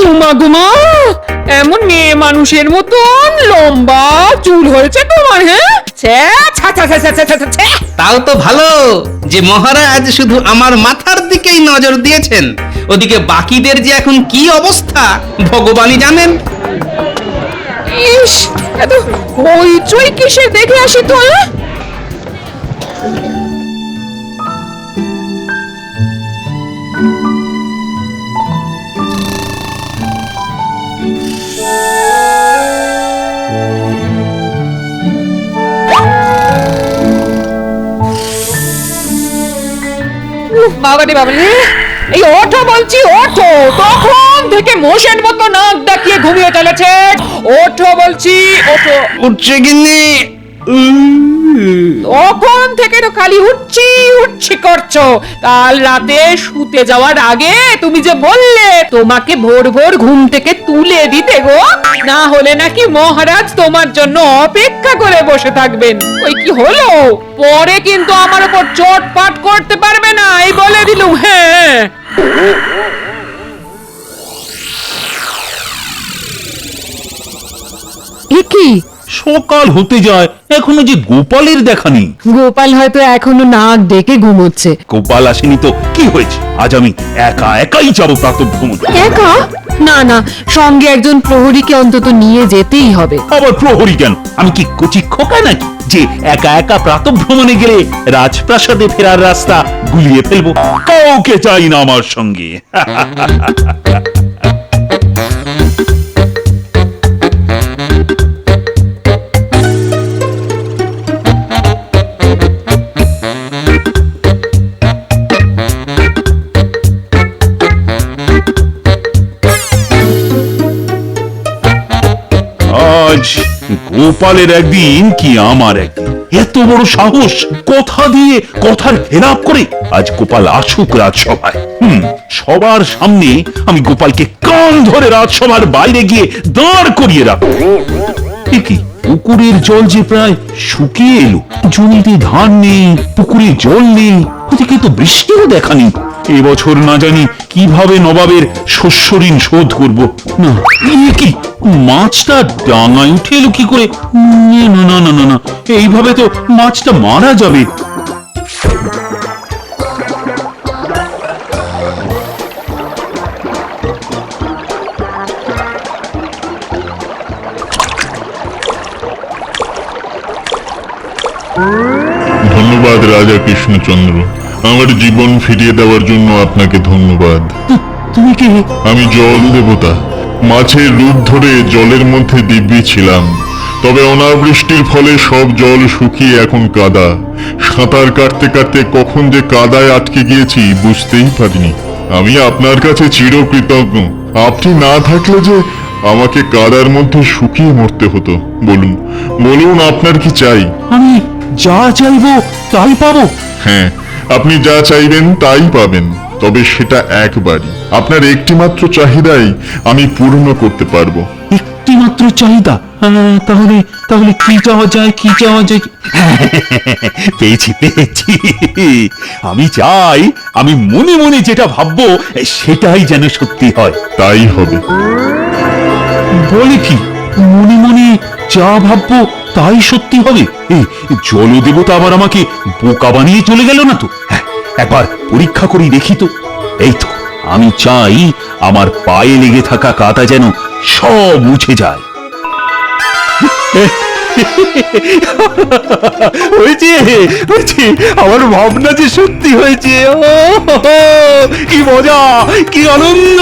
উমা গুমা, এমন মেয়ে মানুষের মতন লম্বা চুল হয়েছে তোমার, হ্যাঁ? তাও তো ভালো যে মহারাজ শুধু আমার মাথার দিকেই নজর দিয়েছেন, ওদিকে বাকিদের যে এখন কি অবস্থা ভগবানই জানেন। ইস, এত হইচই কিসে দেখে আসি তো, হ্যাঁ? বাবারে বাবারে, এই ওঠো বলছি, ওঠো। তখন থেকে মোষের মতো নাক ডাকিয়ে ঘুমিয়ে চলেছে। ওঠো বলছি, ওঠো। উঠছে গিন্নি। তখন থেকে তো খালি উঠছি উঠছি করছো। কাল রাতে শুতে যাওয়ার আগে তুমি যে বললে তোমাকে ভোর ভোর ঘুম থেকে তুলে দিতে গো, না হলে নাকি মহারাজ তোমার জন্য অপেক্ষা করে বসে থাকবেন। ওই কি হলো? পরে কিন্তু আমার উপর চোটপাট করতে পারবে না, এই বলে দিলুম। হ্যাঁ, কি সকাল হতে যায় এখনো যে গোপালের দেখা নেই। গোপাল হয়তো এখনো নাক ডেকে ঘুমোচ্ছে। গোপাল আসেনি তো কি হয়েছে, আজ আমি একা একাই যাবো প্রাতঃভ্রমণ। একা? না না, সঙ্গে একজন প্রহরীকে অন্তত নিয়ে যেতেই হবে। আবার প্রহরী কেন? আমি কি কচি খোকা নাকি যে একা একা প্রাতঃভ্রমণে গেলে রাজপ্রাসাদে ফেরার রাস্তা গুলিয়ে ফেলবো? কাউকে চাই না আমার সঙ্গে। আজ গোপালের একদিন কি আমার একদিন, এত বড় সাহস, কথা দিয়ে কথার খেলাপ করে। আজ গোপাল আসুক রাজসভায়, সবার সামনে আমি গোপালকে কান ধরে রাজসভার বাইরে গিয়ে দাঁড় করিয়ে রাখবো। কি পুকুরের জল যে প্রায় শুকিয়ে এলো, জমিতে ধান নেই, পুকুরে জল নেই, ওদিকে তো বৃষ্টিও দেখা নেই। এবছর না জানি কিভাবে নবাবের শস্য ঋণ শোধ করবো। না, কি মাছটা ডাঙায় উঠে এলো কি করে? না না না না না, এইভাবে তো মাছটা মারা যাবে। ধন্যবাদ রাজা কৃষ্ণচন্দ্র, আমার জীবন ফিরিয়ে দেওয়ার জন্য আপনাকে ধন্যবাদ। তুমি কি? আমি জল দেবতা, মাছের রূপ ধরে জলের মধ্যে দিব্যি ছিলাম। তবে অনাবৃষ্টির ফলে সব জল শুকিয়ে এখন কাদা। সাঁতার কাটতে কাটতে কখন যে কাদায় আটকে গিয়েছি বুঝতেই পারিনি। আমি আপনার কাছে চিরকৃতজ্ঞ। আপনি না থাকলে যে আমাকে কাদার মধ্যে শুকিয়ে মরতে হতো। বলুন বলুন, আপনার কি চাই? আমি যা চাইবো তাই পাবো? হ্যাঁ, আপনি যা চাইবেন তাই পাবেন, তবে সেটা একবারই। আপনার একটি মাত্র চাহিদাই আমি পূর্ণ করতে পারবো। একটি মাত্র চাহিদা? তাহলে তাহলে কি চাওয়া যায়, কি চাওয়া যায়? পেয়েছি পেয়েছি, আমি চাই আমি মনে মনে যেটা ভাববো সেটাই যেন সত্যি হয়। তাই হবে। বলে কি, মনে মনে যা ভাববো তাই সত্যি হবে? এই জলদেবতা আবার আমাকে বোকা বানিয়ে চলে গেল না তো? হ্যাঁ, একবার পরীক্ষা করি দেখি তো। এই তো, আমি চাই আমার পায়ে লেগে থাকা কাদা যেন সব মুছে যায়। হয়েছে হয়েছে, আমার ভাবনা যে সত্যি হয়েছে। ও কি মজা, কি আনন্দ!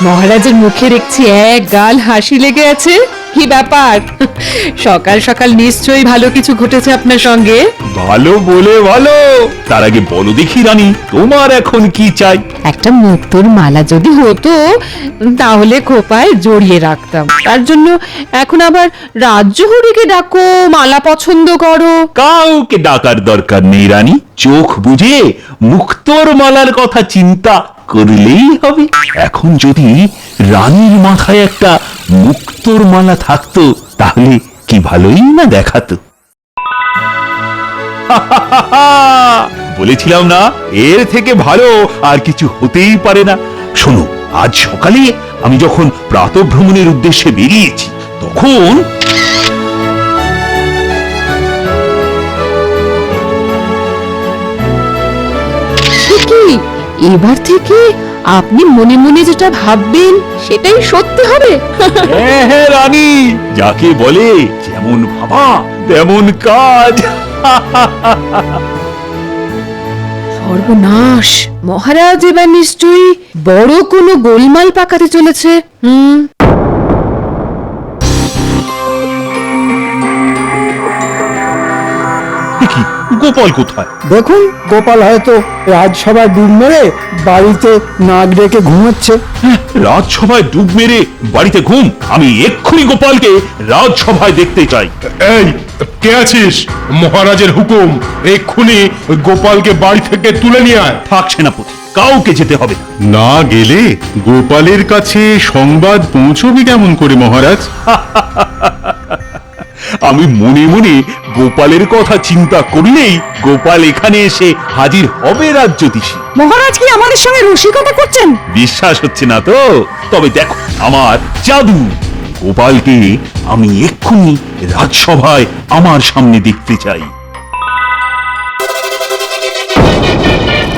মহারাজের মুখে দেখছি এক গাল হাসি লেগে আছে। কি ব্যাপার? সকাল সকাল নিশ্চয়ই ভালো কিছু ঘটেছে আপনার সঙ্গে। ভালো বলে ভালো, তার আগে বলো দেখি রানী, তোমার এখন কি চাই? একটা মুক্তোর মালা যদি হতো তাহলে খোপায় জড়িয়ে রাখতাম। তার জন্য এখন আবার রাজ্যহরিকে ডাকো, মালা পছন্দ করো। কাউকে ডাকার দরকার নেই রানী, চোখ বুঝে মুক্তোর মালার কথা চিন্তা করলেই হবে। এখন যদি রানীর মাথায় একটা মুক্তোর মালা থাকতো তাহলে কি ভালোই না দেখাতো। বলেছিলাম না, এর থেকে ভালো আর কিছু হতেই পারে না। শোনো, আজ সকালে আমি যখন প্রাতঃভ্রমণের উদ্দেশ্যে বেরিয়েছি তখন কি এবার থেকে আপনি মনে মনে যেটা ভাববেন সেটাই সত্যি হবে? হ্যাঁ হ্যাঁ রানী, যাকে বলে যেমন ভাবা তেমন কাজ। সর্বনাশ, মহারাজ এবার নিশ্চয়ই বড় কোনো গোলমাল পাকাতে চলেছে। কি গোপাল কোথায়? দেখুন, গোপাল হয়তো রাজসভায় ডুব মেরে বাড়িতে নাক ডেকে ঘুমোচ্ছে। রাজসভায় ডুব মেরে বাড়িতে ঘুম? আমি এক্ষুনি গোপালকে রাজসভায় দেখতে চাই। এই, কে আছিস? মহারাজের হুকুম, এক্ষুনি ওই গোপালকে বাড়ি থেকে তুলে নিয়ে আয়। থাক সেনাপতি, কাউকে যেতে হবে না। না গেলে গোপালের কাছে সংবাদ পৌঁছবি কেমন করে মহারাজ? আমি মনে মনে গোপালের কথা চিন্তা করলেই গোপাল এখানে এসে হাজির হবে রাজ্যতীশী। মহারাজ কি আমাদের সঙ্গে রসিকতা করছেন? বিশ্বাস হচ্ছে না তো? তবে দেখো আমার জাদু। গোপালকে আমি এক্ষুনি রাজসভায় আমার সামনে দেখতে চাই।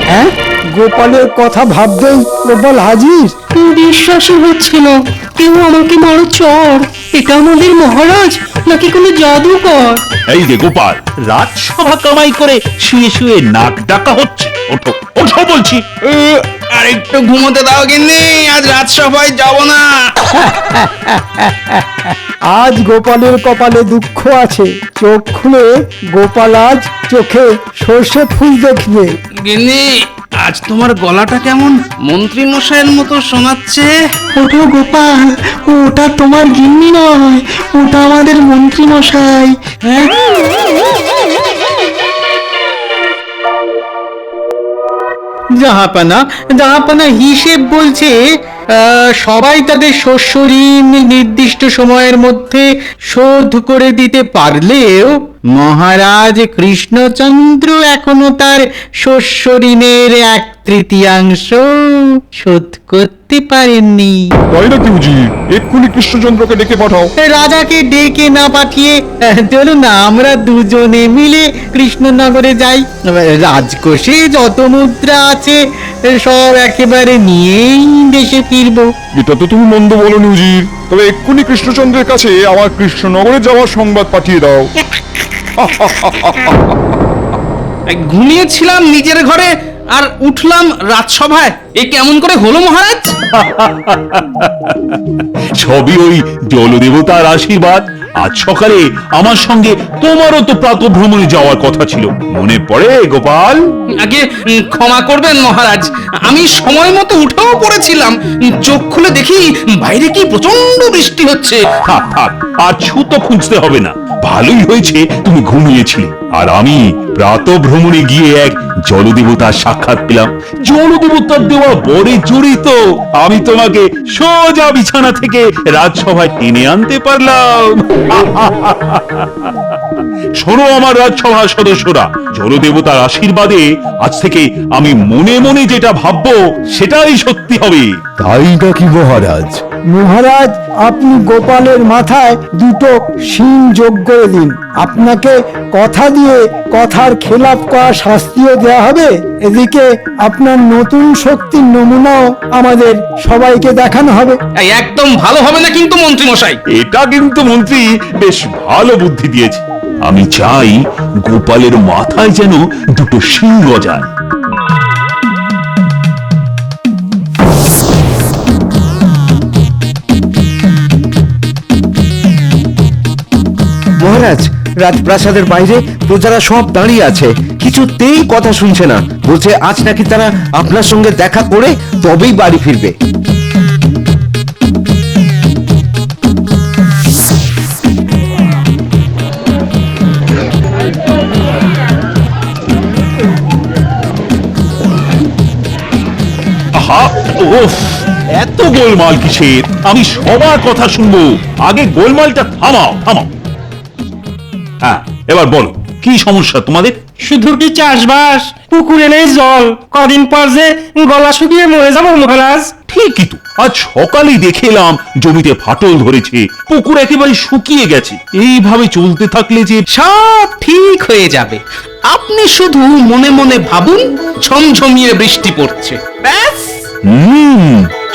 হ্যাঁ, গোপালের কথা ভাবতেই গোপাল হাজির। বিশ্বাসই হচ্ছে না, কেউ আমাকে মারো চর। এটা আমাদের মহারাজ নাকি কোনো জাদুকর? এই যে গোপাল, রাজসভা কামাই করে শুয়ে শুয়ে নাক ডাকা হচ্ছে। ওঠো ওঠো বলছি। আর একটু ঘুমোতে দাও গিন্নি, আজ রাজসভায় যাব না। আজ গোপালের কপালে দুঃখ আছে। চোখ খুলে গোপাল আজ চোখে সর্ষে ফুল দেখবে। গিন্নি, আজ তোমার গলাটা কেমন মন্ত্রী মশাইয়ের মতো শোনাচ্ছে। ওঠো গোপাল, ওটা তোমার গিন্নি নয়, ওটা আমাদের মন্ত্রী মশাই। হ্যাঁ, জাহাপানা জাহাপানা হিসেব বলছে সবাই তাদের শস্য ঋণ নির্দিষ্ট সময়ের মধ্যে শোধ করে দিতে পারলেও মহারাজ কৃষ্ণচন্দ্র এখনো তার শস্য ঋণের 1/3 শোধ করতে পারেননি। তাই নাকি হুজুর? এক্ষুনি কৃষ্ণচন্দ্রকে ডেকে পাঠাও। রাজাকে ডেকে না পাঠিয়ে চলুন না আমরা দুজনে মিলে কৃষ্ণনগরে যাই। রাজকোষে যত মুদ্রা আছে সব একেবারে নিয়েই দেশে ফিরবো। এটা তো তুমি মন্দ বলনি হুজুর, তবে এক্ষুনি কৃষ্ণচন্দ্রের কাছে আমার কৃষ্ণনগরে যাওয়ার সংবাদ পাঠিয়ে দাও। ঘুমিয়েছিলাম নিজের ঘরে আর উঠলাম রাজসভায়, এ কেমন করে হলো মহারাজ? সবই ওই জলদেবতার আশীর্বাদ। আজ সকালে আমার সঙ্গে তোমারও তো প্রাতঃভ্রমণে যাওয়ার কথা ছিল, মনে পড়ে গোপাল? আগে ক্ষমা করবেন মহারাজ, আমি সময় মতো উঠেও পড়েছিলাম। চোখ খুলে দেখি বাইরে কি প্রচন্ড বৃষ্টি হচ্ছে। থাক থাক, আর ছুতো খুঁজতে হবে না। ভালোই হয়েছে তুমি ঘুমিয়েছিলে, আর আমি প্রাতঃভ্রমণে গিয়ে এক জলদেবতার সাক্ষাৎ পেলাম। জলদেবতার দেওয়া বরে জড়িত আমি তোমাকে সোজা বিছানা থেকে রাজসভায় টেনে আনতে পারলাম। শোনো আমার রাজসভার সদস্যরা, জলদেবতার আশীর্বাদে আজ থেকে আমি মনে মনে যেটা ভাববো সেটাই সত্যি হবে। তাই নাকি মহারাজ? মহারাজ, আপনি গোপালের মাথায় 2টো শিং যোগ করে দিন। আপনাকে কথা দিয়ে কথার খেলাপ করা শাস্তিও দেওয়া হবে। এদিকে আপনার নতুন শক্তির নমুনাও আমাদের সবাইকে দেখানো হবে। এই একদম ভালো হবে না কিন্তু মন্ত্রী মশাই। এটা কিন্তু মন্ত্রী বেশ ভালো বুদ্ধি দিয়েছে। আমি চাই গোপালের মাথায় যেন 2টো শিং গজায়। রাজপ্রাসাদের বাইরে প্রজারা সব দাঁড়িয়ে আছে, কিছুতেই কথা শুনছে না। বলছে আজ নাকি তারা আপনার সঙ্গে দেখা করে তবেই বাড়ি ফিরবে। আহা, ওফ, এত গোলমাল কিসের? আমি সবার কথা শুনবো, আগে গোলমালটা থামাও থামাও। হ্যাঁ, এবার বলো কি সমস্যা তোমাদের? শুধু কি চাষবাস? পুকুরে নেই জল, কদিন পর যে গলা শুকিয়ে মরে যাবো মহারাজ। ঠিকই তো, আজ সকালেই দেখে এলাম জমিতে ফাটল ধরেছে, পুকুর একেবারে শুকিয়ে গেছে। এইভাবে চলতে থাকলে যে সব ঠিক হয়ে যাবে। আপনি শুধু মনে মনে ভাবুন ঝমঝমিয়ে বৃষ্টি পড়ছে, ব্যাস।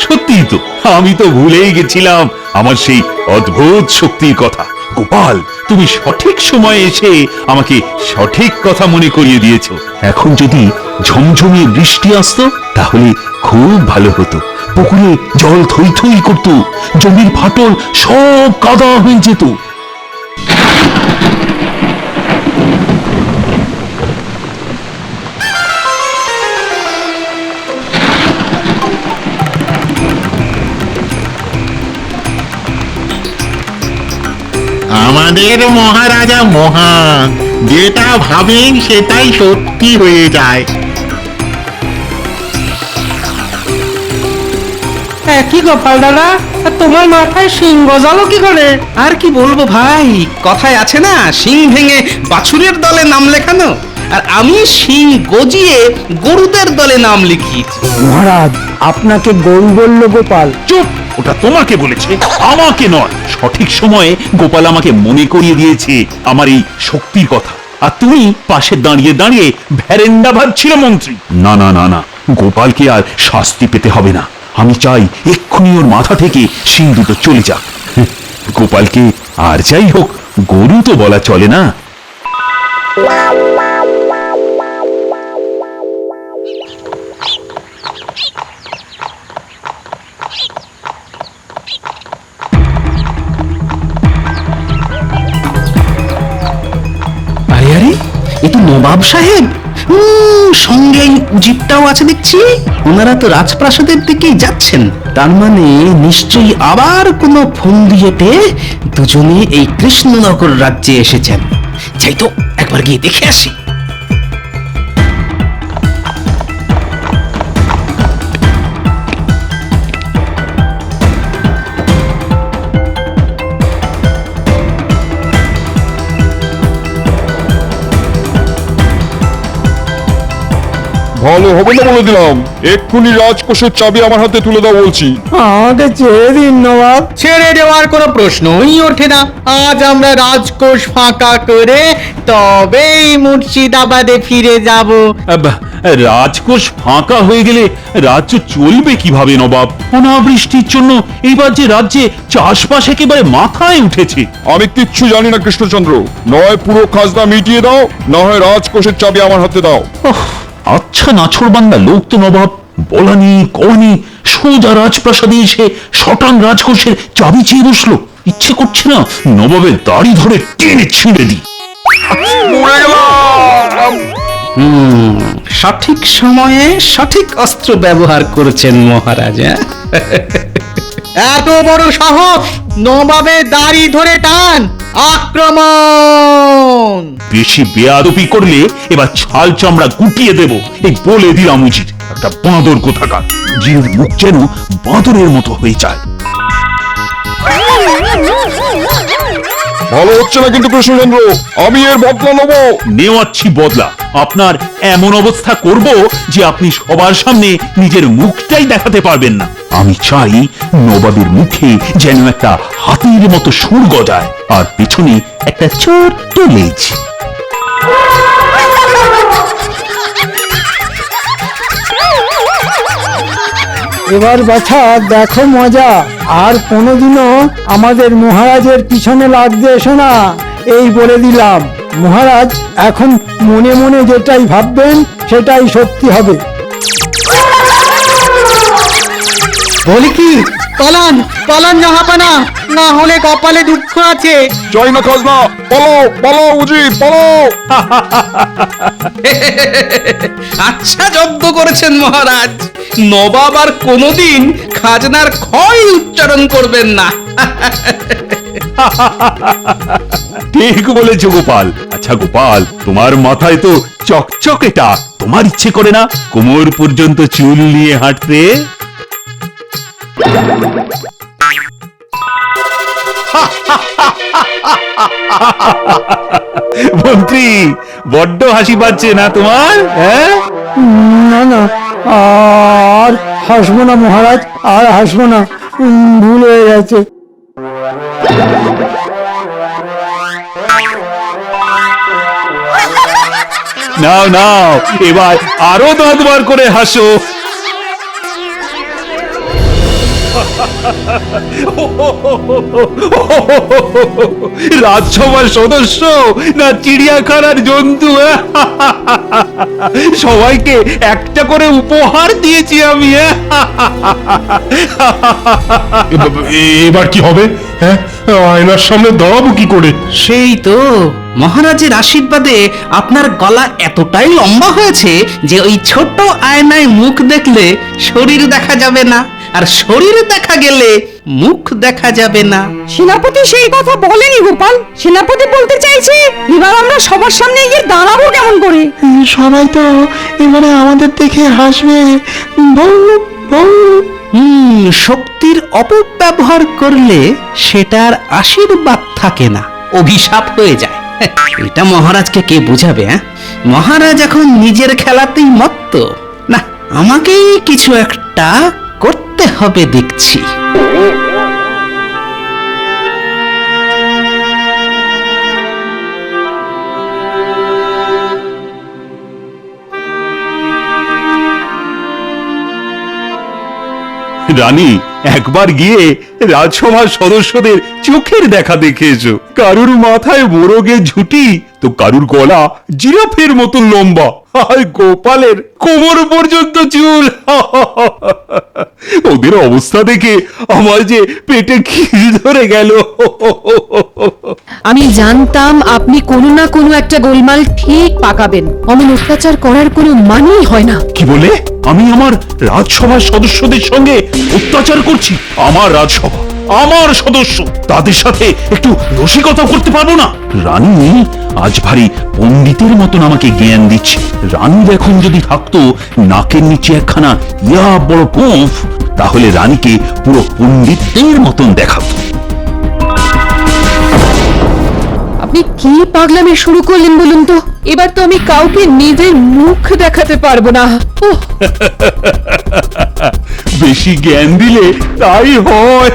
সত্যি তো, আমি তো ভুলেই গেছিলাম আমার সেই অদ্ভুত শক্তির কথা। গোপাল, তুমি সঠিক সময়ে এসে আমাকে সঠিক কথা মনে করিয়ে দিয়েছো। এখন যদি ঝমঝমিয়ে বৃষ্টি আসতো তাহলে খুব ভালো হতো। পুকুরে জল থই থই করতো, জমির ফাটল সব কাদা হয়ে যেত। আমাদের মহারাজা মহান, যেটা ভাবেন সেটাই সত্যি হয়ে যায়। কি গোপাল দাদা, তোমার মাথায় শিং গজালো কি করে? আর কি বলবো ভাই, কথায় আছে না, শিং ভেঙে বাছুরের দলে নাম লেখানো, আর আমি শিং গজিয়ে গরুদের দলে নাম লিখিয়েছি। মহারাজ, আপনাকে গরু বলল গোপাল? চুপ, ওটা তোমাকে বলেছে, আমাকে নয়। সঠিক সময়ে গোপাল আমাকে মনে করিয়ে দিয়েছে আমার এই শক্তির কথা। আর তুমি পাশে দাঁড়িয়ে দাঁড়িয়ে ভ্যারেন্ডা ভাবছিলে মন্ত্রী। না না না না, গোপালকে আর শাস্তি পেতে হবে না। আমি চাই এক্ষুনি ওর মাথা থেকে শিং দুটো চলে যাক। গোপালকে আর যাই হোক গরু তো বলা চলে না। আরে আরে, এ তো নবাব সাহেব। সঙ্গে এই জিপটাও আছে দেখছি। ওনারা তো রাজপ্রাসাদের দিকেই যাচ্ছেন। তার মানে নিশ্চয়ই আবার কোনো ফন্দিয়েতে দুজনে এই কৃষ্ণনগর রাজ্যে এসেছেন। যাই তো, একবার গিয়ে দেখে আসি। ভালো হবে না বলে দিলাম, এক্ষুনি রাজকোষের চাবি আমার হাতে তুলে দাও বলছি। আমাকে ছেড়ে দিন নবাব। ছেড়ে দেওয়ার কোনো প্রশ্নই ওঠে না। আজ আমরা রাজকোষ ফাঁকা করে তবেই মুর্শিদাবাদে ফিরে যাব। রাজকোষ ফাঁকা হয়ে গেলে রাজ্য চলবে কিভাবে নবাব? অনাবৃষ্টির জন্য এইবার যে রাজ্যে চাষবাস একেবারে মাথায় উঠেছে। আমি কিচ্ছু জানি না কৃষ্ণচন্দ্র, নয় পুরো খাজনা মিটিয়ে দাও, না হয় রাজকোষের চাবি আমার হাতে দাও। আচ্ছা নাছোড়বান্দা লোক তো নবাব, বলানি কওয়ানি সোজা রাজপ্রাসাদে এসে শটান রাজকোষের চাবি চেয়ে বসলো। ইচ্ছে করছে না নবাবের দাড়ি ধরে টেনে ছিঁড়ে দিই। সঠিক সময়ে সঠিক অস্ত্র ব্যবহার করেছেন মহারাজা। এত বড় সাহস! নবাবের দাড়ি ধরে টান, আক্রমণ! বেশি বেয়াদবি করলে এবার ছাল চামড়া গুটিয়ে দেব, এই বলে দিলাম উচিত। একটা বাঁদর কোথাকার, জির মুখ যেন বাঁদরের মতো হয়ে যায়। ভালো হচ্ছে না কিন্তু কৃষ্ণচন্দ্র, আমি এর বদলা নেবো। নেওয়াচ্ছি বদলা। আপনার এমন অবস্থা করব যে আপনি সবার সামনে নিজের মুখটাই দেখাতে পারবেন না। আমি চাই নবাবের মুখে যেন একটা হাতির মতো সুর গজায়, আর পেছনে একটা ছোট্ট লেজ। এবার বাছা দেখো মজা। আর কোনোদিনও আমাদের মহারাজের পিছনে লাগতে এসো না, এই বলে দিলাম। মহারাজ এখন মনে মনে যেটাই ভাববেন সেটাই সত্যি হবে। বলি কি, পালান পালান জাহাপানা, না হলে কপালে দুঃখ আছে। জয় না খাজনা, পালাও পালাও উজির পালাও। আচ্ছা যজ্ঞ করেছেন মহারাজ, নবাব আর কোনোদিন খাজনার ক্ষয় উচ্চারণ করবেন না। ঠিক বলেছ গোপাল। আচ্ছা গোপাল, তোমার মাথায় তো চকচকে টাক, তোমার ইচ্ছে করে না কোমর পর্যন্ত চুল নিয়ে হাঁটতে? মন্ত্রী, বড্ড হাসি পাচ্ছে না তোমার? হ্যাঁ, না না, আর হাসবো না মহারাজ, আর হাসবো না, ভুল হয়ে গেছে। নাও নাও, এবার আরো দাঁত বার করে হাসো। রাজসভার সদস্য না চিড়িয়াখানার জন্তু? সবাইকে একটা করে উপহার দিয়েছি আমি। এবার কি হবে? হ্যাঁ, আয়নার সামনে দাঁড়াবো কি করে? সেই তো, মহারাজের আশীর্বাদে আপনার গলা এতটাই লম্বা হয়েছে যে ওই ছোট আয়নায় মুখ দেখলে শরীর দেখা যাবে না, আর শরীর দেখা গেলে মুখ দেখা যাবে না। সেনাপতি সেই কথা বলেনি গোপাল। সেনাপতি বলতে চাইছে এবার আমরা সবার সামনে গিয়ে দাঁড়াবো কেমন করে। সবাই তো এবারে আমাদের দেখে হাসবে। শক্তির অপব্যবহার করলে সেটার আশীর্বাদ থাকে না, অভিশাপ হয়ে যায়। এটা মহারাজকে কে বুঝাবে? মহারাজ এখন নিজের খেলাতেই মত্ত। না, আমাকেই কিছু একটা করতে হবে দেখছি। রানী, একবার গিয়ে রাজসভার সদস্যদের চোখের দেখা দেখে এসো। কারুর মাথায় মোরগে ঝুঁটি, তো কারুর গলা জিরাফের মতো লম্বা, আর গোপালের কোমর পর্যন্ত চুল। ওদের অবস্থা দেখে আমার যে পেটে খিল ধরে গেল। আমি জানতাম আপনি কোনো না কোনো একটা গোলমাল ঠিক পাকাবেন। অমন অত্যাচার করার কোনো মানেই হয় না। কি বলে? আমি আমার রাজসভার সদস্যদের সঙ্গে অত্যাচার করছি? আমার রাজসভা, আমার সদস্য, তাদের সাথে একটু রসিকতা করতে পারবো না? রানী আজ ভারী পণ্ডিতের মতন আমাকে জ্ঞান দিচ্ছে। রানীর এখন যদি থাকতো নাকের নিচে একখানা ইয়া বড় গোঁফ, তাহলে রানীকে পুরো পণ্ডিতের মতন দেখাতো। আপনি কি পাগলামি শুরু করলেন বলুন তো? এবার তো আমি কাউকে নিজের মুখ দেখাতে পারবো না। বেশি জ্ঞান দিলে তাই হয়।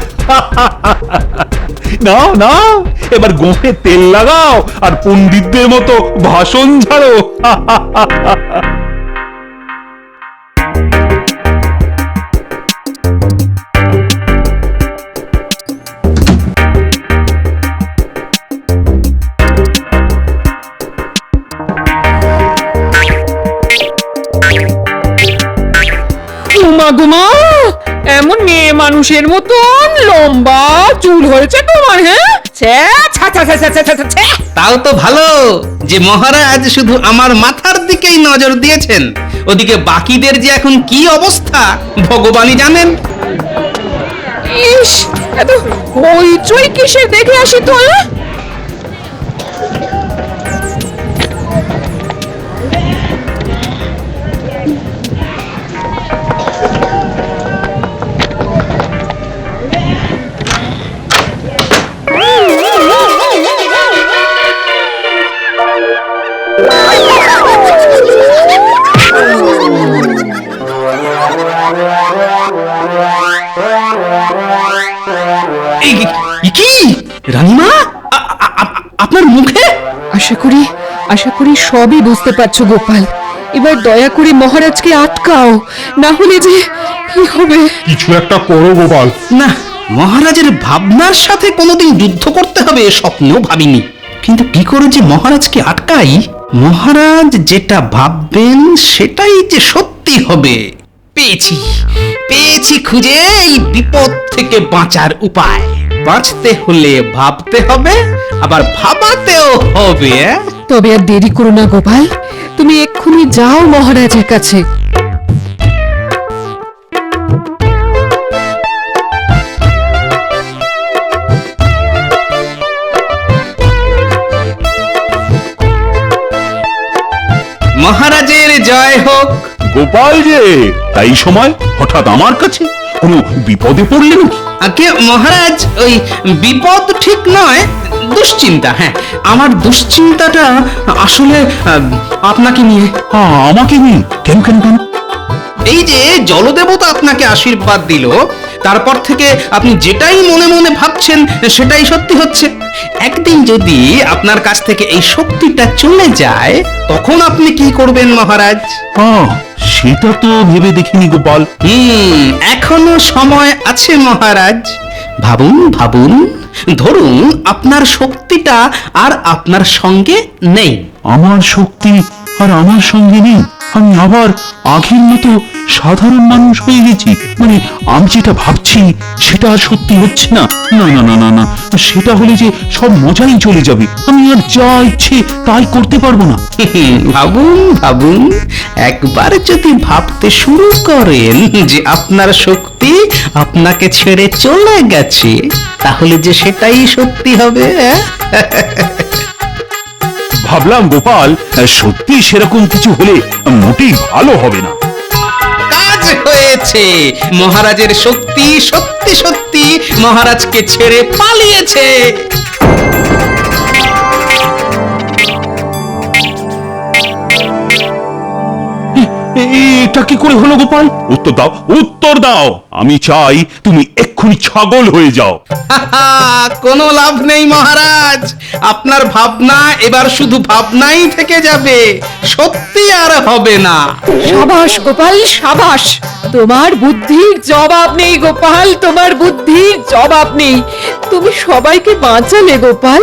নাও নাও, এবার গোঁফে তেল লাগাও আর পণ্ডিতদের মতো ভাষণ ঝাড়ো। গুমা, এমন মেয়ে মানুষের মতন লম্বা চুল হয়েছে তোমার? হ্যাঁ, তাও তো ভালো যে মহারাজ শুধু আমার মাথার দিকেই নজর দিয়েছেন। ওদিকে বাকিদের যে এখন কি অবস্থা ভগবানই জানেন। ইস, এত হইচই কিসের দেখে আসি তো। কি রানীমা, আপনার মুখে? আশা করি সবই বুঝতে পারছো গোপাল। এবার দয়া করে মহারাজকে আটকাও, না হলে যে কি হবে। কিছু একটা করো গোপাল। না, মহারাজের ভাবনার সাথে কোনোদিন যুদ্ধ করতে হবে স্বপ্নেও ভাবিনি। কিন্তু কি করে যে মহারাজকে আটকাই? মহারাজ যেটা ভাববেন সেটাই যে সত্যি হবে। পেয়েছি পেয়েছি খুঁজে এই বিপদ থেকে বাঁচার উপায়। বাঁচতে হলে ভাবতে হবে, আবার ভাবাতেও হবে। তবে আর দেরি করো না গোপাল, তুমি এক্ষুনি যাও মহারাজের কাছে। মহারাজের জয় হোক। গোপাল যে তাই সময় হঠাৎ আমার কাছে কোনো বিপদে পড়লে নাকি? আগে মহারাজ, ওই বিপদ ঠিক নয়, দুশ্চিন্তা। হ্যাঁ, আমার দুশ্চিন্তাটা আসলে আপনাকে নিয়ে। আমাকে নিয়ে? কেন কেন কেন? এই যে জলদেবতা আপনাকে আশীর্বাদ দিল, তারপর থেকে আপনি যেটাই মনে মনে ভাবছেন সেটাই সত্যি হচ্ছে। একদিন যদি আপনার কাছ থেকে এই শক্তিটা চলে যায়, তখন আপনি কি করবেন মহারাজ? সেটা তো ভেবে দেখিনি গোপাল। এখনো সময় আছে মহারাজ, ভাবুন ভাবুন। ধরুন আপনার শক্তিটা আর আপনার সঙ্গে নেই। আমার শক্তি আর আমার সঙ্গে নেই, আমি আবার আগের মতো সাধারণ মানুষ হয়ে গেছি। মানে আমি যেটা ভাবছি সেটা আর সত্যি হচ্ছে না। না না না না না, সেটা হলে যে সব মজাই চলে যাবে, আমি আর যা ইচ্ছে তাই করতে পারবো না। ভাবুন ভাবুন, একবার যদি ভাবতে শুরু করেন যে আপনার শক্তি আপনাকে ছেড়ে চলে গেছে, তাহলে যে সেটাই সত্যি হবে। ভাবলাম গোপাল, সত্যি সেরকম কিছু হলে মোটেই ভালো হবে না। কাজ হয়েছে, মহারাজের শক্তি সত্যি সত্যি মহারাজকে ছেড়ে পালিয়েছে। এটা কি করে হলো গোপাল? উত্তর দাও, উত্তর দাও। আমি চাই তুমি এক্ষুনি ছাগল হয়ে যাও। কোনো লাভ নেই মহারাজ, আপনার ভাবনা এবার শুধু ভাবনাই থেকে যাবে, সত্যি আর হবে না। সাবাস গোপাল সাবাস, তোমার বুদ্ধির জবাব নেই গোপাল, তোমার বুদ্ধির জবাব নেই। তুমি সবাইকে বাঁচালে গোপাল।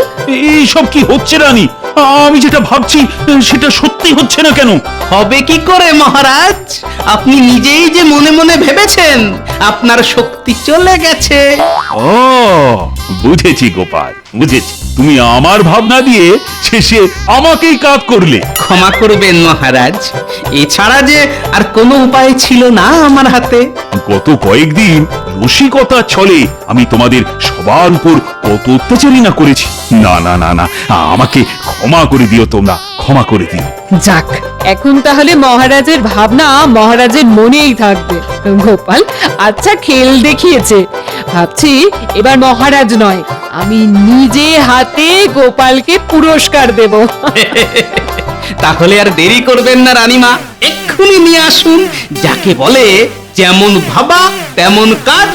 এইসব কি হচ্ছে রানী? আমি যেটা ভাবছি সেটা সত্যি হচ্ছে না কেন? হবে কি করে মহারাজ? আপনি নিজেই যে মনে মনে ভেবেছেন আপনার শক্তি চলে গেছে। ও বুঝেছি গোপাল, বুঝেছি। তুমি আমার ভাবনা দিয়ে শেষে আমাকেই কাজ করলে। ক্ষমা করবেন মহারাজ, এছাড়া যে আর কোনো উপায় ছিল না আমার হাতে। গত কয়েকদিন রসিকতা ছলে আমি তোমাদের সবার উপর কত অত্যাচারী না করেছি। না না না না, আমাকে ক্ষমা করে দিও, তোমরা ক্ষমা করে দিও। যাক, এখন তাহলে মহারাজের ভাবনা মহারাজের মনেই থাকবে। গোপাল আচ্ছা খেল দেখিয়েছে, ভাবছি এবার মহারাজ নয়, আমি নিজে হাতে গোপালকে পুরস্কার দেব। তাহলে আর দেরি করবেন না রানীমা, এক্ষুনি নিয়ে আসুন, যাকে বলে যেমন ভাবা তেমন কাজ।